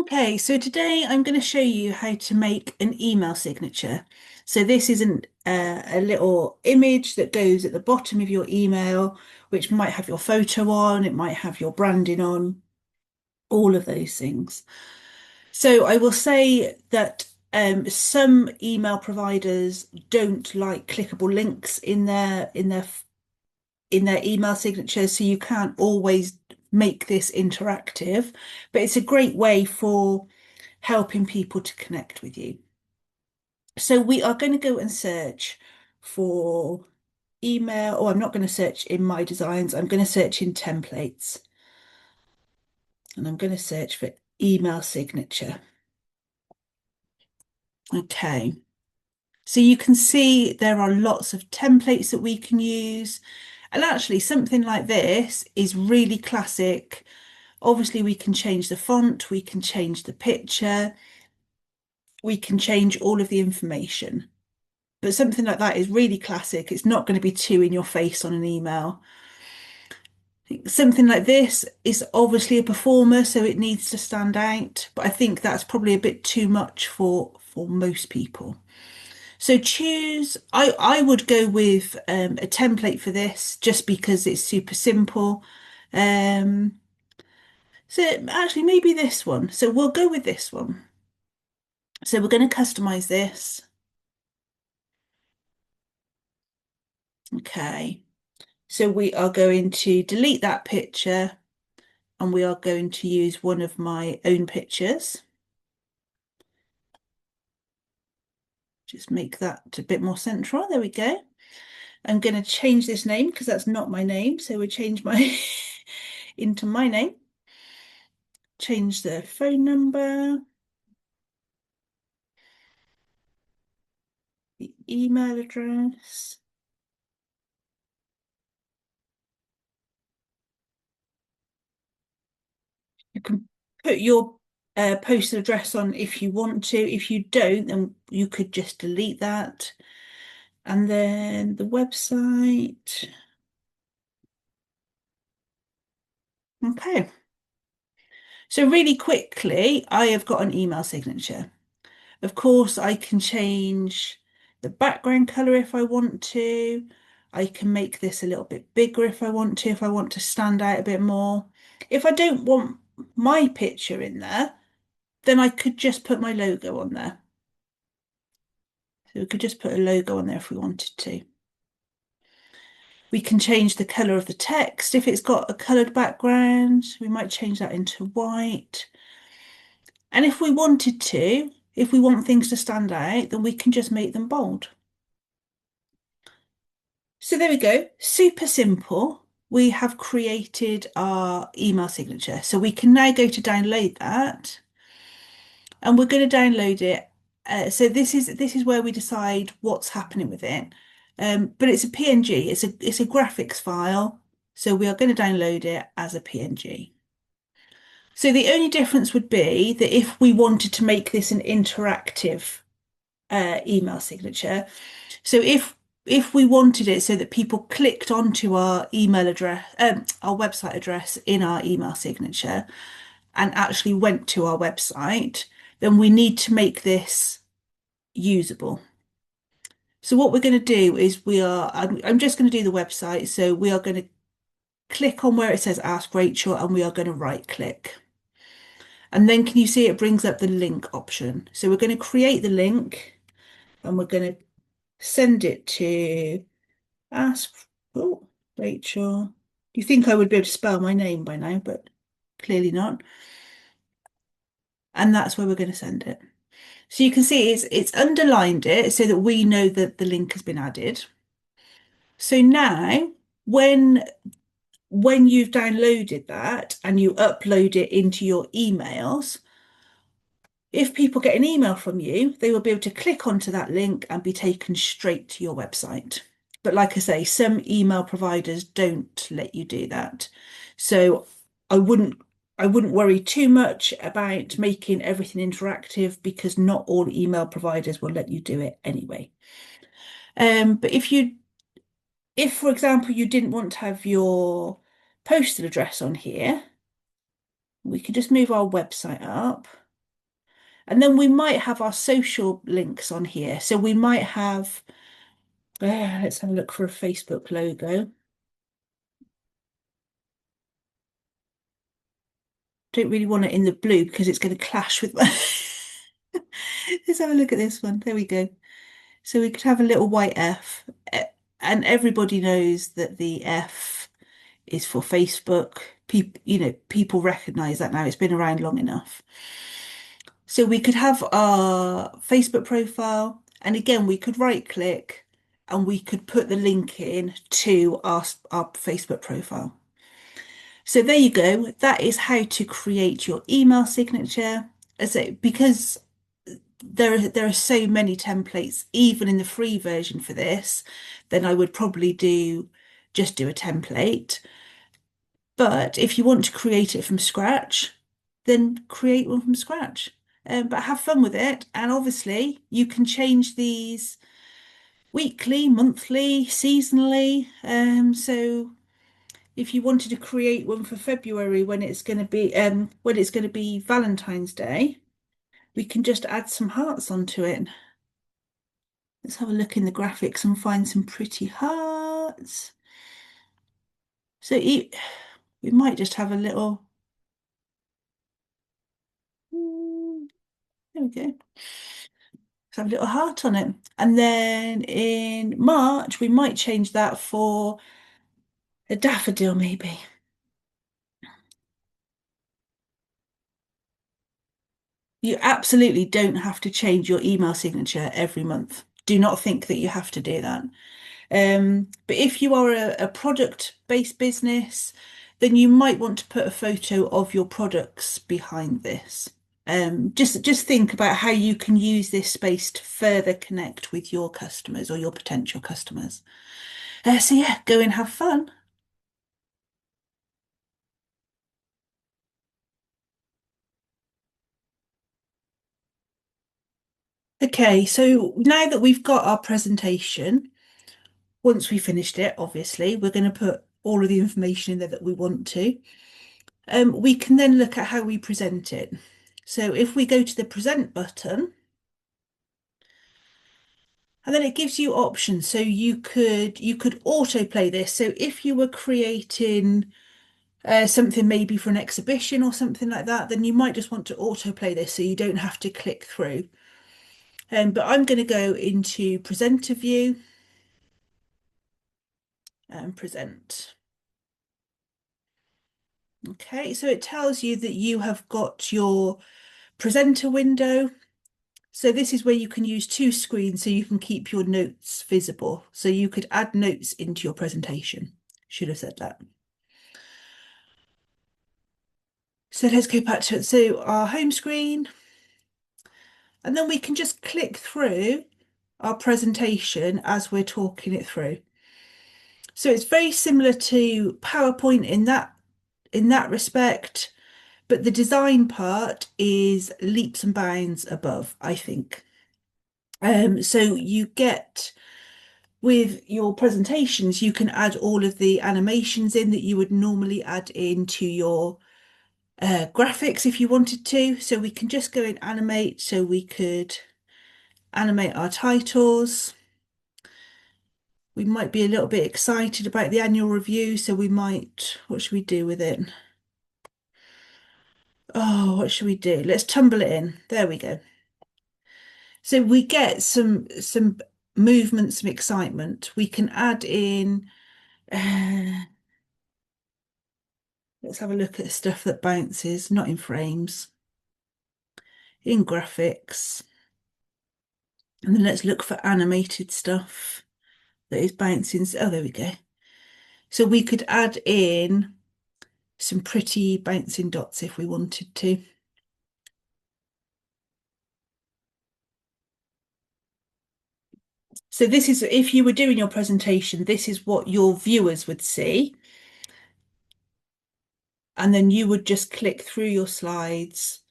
Okay, so today I'm going to show you how to make an email signature. So this is a little image that goes at the bottom of your email, which might have your photo on, it might have your branding on, all of those things. So I will say that some email providers don't like clickable links in their email signature, so you can't always make this interactive, but it's a great way for helping people to connect with you. So we are going to go and search for email, or I'm not going to search in my designs, I'm going to search in templates, and I'm going to search for email signature. Okay, so you can see there are lots of templates that we can use. And actually, something like this is really classic. Obviously, we can change the font, we can change the picture, we can change all of the information. But something like that is really classic. It's not going to be too in your face on an email. Something like this is obviously a performer, so it needs to stand out. But I think that's probably a bit too much for most people. So choose, I would go with a template for this just because it's super simple. Um, so actually maybe this one. So we'll go with this one. So we're going to customize this. Okay. So we are going to delete that picture and we are going to use one of my own pictures. Just make that a bit more central. There we go. I'm going to change this name because that's not my name. So we'll change my into my name. Change the phone number, the email address. You can put your postal address on if you want to. If you don't, then you could just delete that. And then the website. Okay. So really quickly, I have got an email signature. Of course, I can change the background color if I want to. I can make this a little bit bigger if I want to stand out a bit more. If I don't want my picture in there, then I could just put my logo on there. So we could just put a logo on there if we wanted to. We can change the color of the text. If it's got a colored background, we might change that into white. And if we wanted to, if we want things to stand out, then we can just make them bold. So there we go, super simple. We have created our email signature. So we can now go to download that and we're going to download it. So this is where we decide what's happening with it. But it's a PNG, it's a graphics file. So we are going to download it as a PNG. So the only difference would be that if we wanted to make this an interactive email signature. So if we wanted it so that people clicked onto our email address, our website address in our email signature and actually went to our website, then we need to make this usable. So what we're going to do is I'm just going to do the website. So we are going to click on where it says Ask Rachel and we are going to right click. And then can you see it brings up the link option? So we're going to create the link and we're going to send it to Ask oh, Rachel. You think I would be able to spell my name by now, but clearly not. And that's where we're going to send it. So you can see it's underlined it so that we know that the link has been added. So now when you've downloaded that and you upload it into your emails, if people get an email from you, they will be able to click onto that link and be taken straight to your website. But like I say, some email providers don't let you do that. So I wouldn't I wouldn't worry too much about making everything interactive because not all email providers will let you do it anyway. But if for example you didn't want to have your postal address on here, we could just move our website up. And then we might have our social links on here. So we might have, let's have a look for a Facebook logo. Don't really want it in the blue because it's going to clash with my. Let's have a look at this one. There we go. So we could have a little white F, and everybody knows that the F is for Facebook. People, people recognize that now. It's been around long enough. So we could have our Facebook profile, and again, we could right click and we could put the link in to our Facebook profile. So there you go. That is how to create your email signature. So because there are so many templates, even in the free version for this, then I would probably just do a template. But if you want to create it from scratch, then create one from scratch. But have fun with it. And obviously, you can change these weekly, monthly, seasonally. So if you wanted to create one for February when it's going to be Valentine's Day, we can just add some hearts onto it. Let's have a look in the graphics and find some pretty hearts. So we might just have a little. There we go. Let's have a little heart on it. And then in March, we might change that for a daffodil, maybe. You absolutely don't have to change your email signature every month. Do not think that you have to do that. But if you are a product-based business, then you might want to put a photo of your products behind this. Just think about how you can use this space to further connect with your customers or your potential customers. So yeah, go and have fun. Okay, so now that we've got our presentation, once we finished it, obviously, we're going to put all of the information in there that we want to. We can then look at how we present it. So if we go to the present button, and then it gives you options. So you could autoplay this. So if you were creating something maybe for an exhibition or something like that, then you might just want to autoplay this so you don't have to click through. But I'm going to go into presenter view and present. Okay, so it tells you that you have got your presenter window. So this is where you can use two screens so you can keep your notes visible. So you could add notes into your presentation. Should have said that. So let's go back to it. So our home screen, and then we can just click through our presentation as we're talking it through. So it's very similar to PowerPoint in that respect, but the design part is leaps and bounds above, I think. So you get with your presentations, you can add all of the animations in that you would normally add into your graphics if you wanted to. So we can just go and animate. So we could animate our titles. We might be a little bit excited about the annual review, so what should we do with it? Oh, what should we do? Let's tumble it in. There we go. So we get some movement, some excitement. We can add in, let's have a look at the stuff that bounces, not in frames, in graphics. And then let's look for animated stuff that is bouncing. Oh, there we go. So we could add in some pretty bouncing dots if we wanted to. So this is, if you were doing your presentation, this is what your viewers would see. And then you would just click through your slides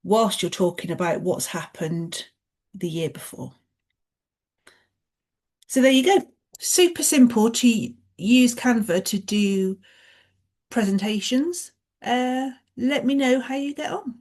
whilst you're talking about what's happened the year before. So there you go. Super simple to use Canva to do presentations. Let me know how you get on.